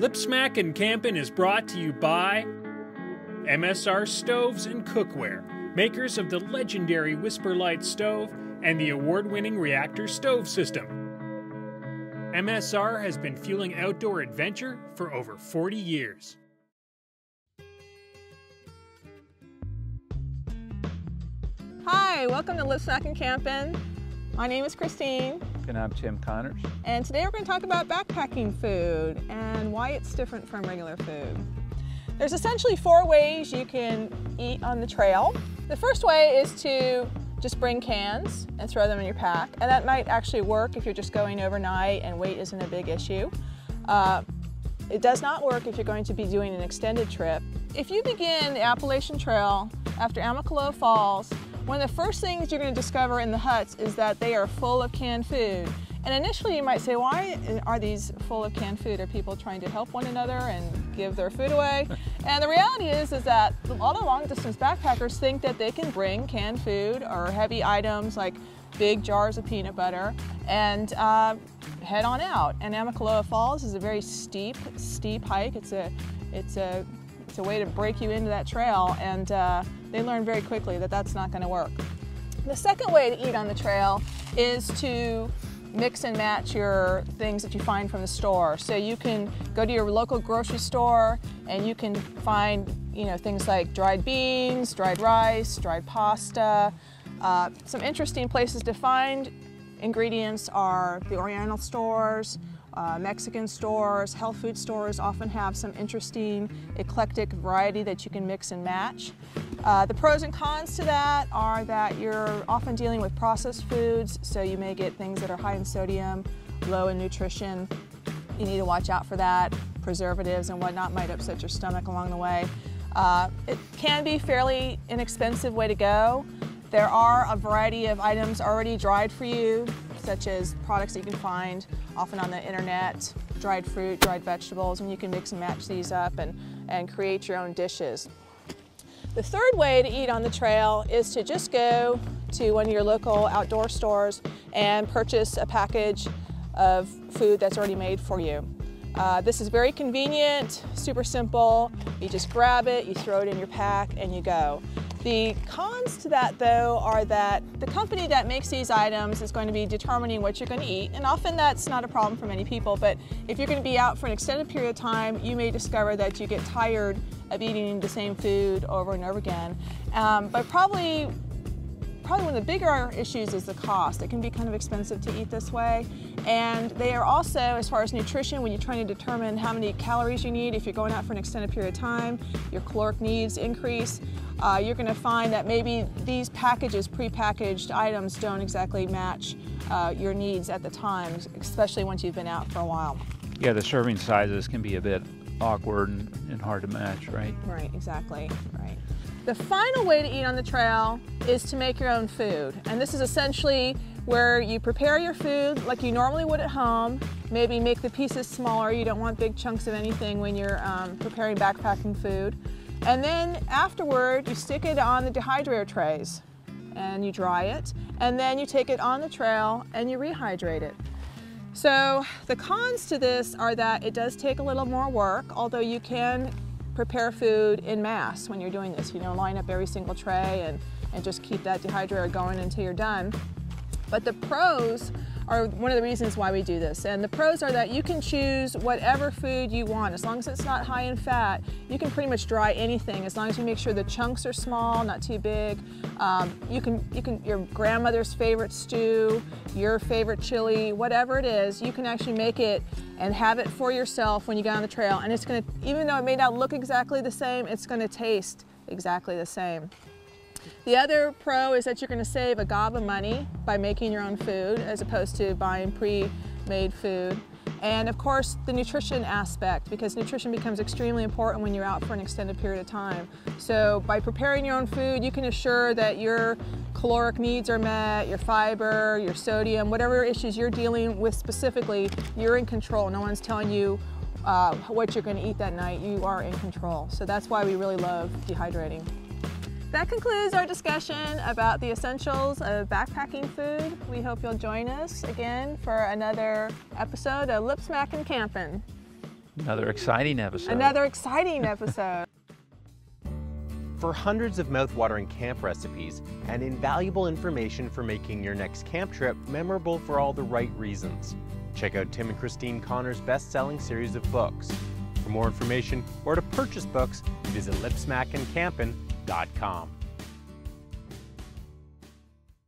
Lip Smackin' Campin' is brought to you by MSR Stoves and Cookware, makers of the legendary Whisper Light stove and the award-winning Reactor stove system. MSR has been fueling outdoor adventure for over 40 years. Hi, welcome to Lip Smackin' Campin'. My name is Christine. And I'm Tim Connors. And today we're going to talk about backpacking food and why it's different from regular food. There's essentially 4 ways you can eat on the trail. The first way is to just bring cans and throw them in your pack. And that might actually work if you're just going overnight and weight isn't a big issue. It does not work if you're going to be doing an extended trip. If you begin the Appalachian Trail after Amicaloa Falls, one of the first things you're going to discover in the huts is that they are full of canned food. And initially you might say, why are these full of canned food? Are people trying to help one another and give their food away? And the reality is that a lot of long distance backpackers think that they can bring canned food or heavy items like big jars of peanut butter and head on out. And Amicaloa Falls is a very steep hike. It's a way to break you into that trail, and they learn very quickly that that's not going to work. The second way to eat on the trail is to mix and match your things that you find from the store. So you can go to your local grocery store and you can find things like dried beans, dried rice, dried pasta. Some interesting places to find ingredients are the Oriental stores, Mexican stores, health food stores often have some interesting eclectic variety that you can mix and match. The pros and cons to that are that you're often dealing with processed foods, so you may get things that are high in sodium, low in nutrition. You need to watch out for that. Preservatives and whatnot might upset your stomach along the way. It can be a fairly inexpensive way to go. There are a variety of items already dried for you, such as products that you can find often on the internet, dried fruit, dried vegetables, and you can mix and match these up and create your own dishes. The third way to eat on the trail is to just go to one of your local outdoor stores and purchase a package of food that's already made for you. This is very convenient, super simple. You just grab it, you throw it in your pack, and you go. The cons to that, though, are that the company that makes these items is going to be determining what you're going to eat, and often that's not a problem for many people, but if you're going to be out for an extended period of time, you may discover that you get tired of eating the same food over and over again. But probably one of the bigger issues is the cost. It can be kind of expensive to eat this way. And they are also, as far as nutrition, when you're trying to determine how many calories you need, if you're going out for an extended period of time, your caloric needs increase. You're going to find that maybe these packages, prepackaged items, don't exactly match your needs at the time, especially once you've been out for a while. Yeah, the serving sizes can be a bit awkward and hard to match, right? Right, exactly, right. The final way to eat on the trail is to make your own food. And this is essentially where you prepare your food like you normally would at home, maybe make the pieces smaller. You don't want big chunks of anything when you're preparing backpacking food. And then afterward, you stick it on the dehydrator trays and you dry it. And then you take it on the trail and you rehydrate it. So the cons to this are that it does take a little more work, although you can prepare food in mass when you're doing this. Line up every single tray and just keep that dehydrator going until you're done. But the pros are one of the reasons why we do this. And the pros are that you can choose whatever food you want. As long as it's not high in fat, you can pretty much dry anything as long as you make sure the chunks are small, not too big. You can your grandmother's favorite stew, your favorite chili, whatever it is, you can actually make it and have it for yourself when you go on the trail. And it's going to, even though it may not look exactly the same, it's going to taste exactly the same. The other pro is that you're going to save a gob of money by making your own food as opposed to buying pre-made food. And of course the nutrition aspect, because nutrition becomes extremely important when you're out for an extended period of time. So by preparing your own food, you can assure that your caloric needs are met, your fiber, your sodium, whatever issues you're dealing with specifically, you're in control. No one's telling you what you're going to eat that night. You are in control. So that's why we really love dehydrating. That concludes our discussion about the essentials of backpacking food. We hope you'll join us again for another episode of Lip Smackin' Campin'. Another exciting episode. Another exciting episode. For hundreds of mouth-watering camp recipes and invaluable information for making your next camp trip memorable for all the right reasons, check out Tim and Christine Connor's best-selling series of books. For more information or to purchase books, visit lipsmackandcampin.com.